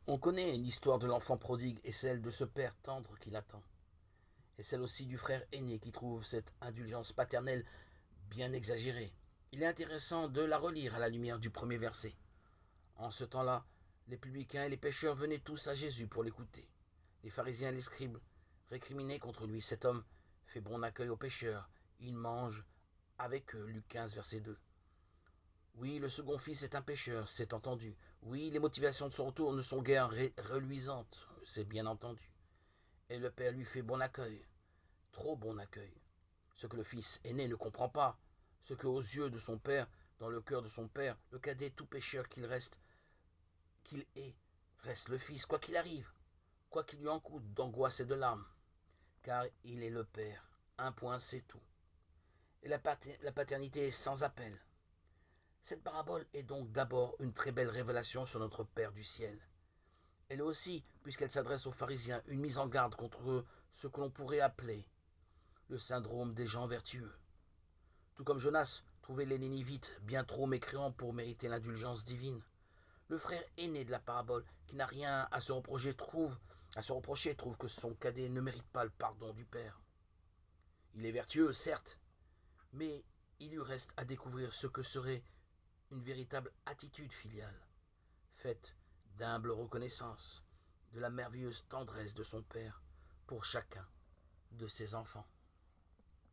On connaît l'histoire de l'enfant prodigue et celle de ce père tendre qui l'attend. Et celle aussi du frère aîné qui trouve cette indulgence paternelle bien exagérée. Il est intéressant de la relire à la lumière du premier verset. En ce temps-là, les publicains et les pécheurs venaient tous à Jésus pour l'écouter. Les pharisiens et les scribes récriminaient contre lui. Cet homme fait bon accueil aux pécheurs. Il mange avec eux. Luc 15, verset 2. Oui, le second fils est un pécheur, c'est entendu. Oui, les motivations de son retour ne sont guère reluisantes, c'est bien entendu. Et le père lui fait bon accueil, trop bon accueil. Ce que le fils aîné ne comprend pas, ce que aux yeux de son père, dans le cœur de son père, le cadet tout pécheur qu'il est, reste le fils, quoi qu'il arrive, quoi qu'il lui en coûte d'angoisse et de larmes, car il est le père. Un point, c'est tout. Et la paternité est sans appel. Cette parabole est donc d'abord une très belle révélation sur notre Père du ciel. Elle est aussi, puisqu'elle s'adresse aux pharisiens, une mise en garde contre ce que l'on pourrait appeler le syndrome des gens vertueux. Tout comme Jonas trouvait les Nénivites bien trop mécréants pour mériter l'indulgence divine, le frère aîné de la parabole, qui n'a rien à se reprocher, trouve que son cadet ne mérite pas le pardon du Père. Il est vertueux, certes, mais il lui reste à découvrir ce que serait une véritable attitude filiale, faite d'humble reconnaissance de la merveilleuse tendresse de son Père pour chacun de ses enfants.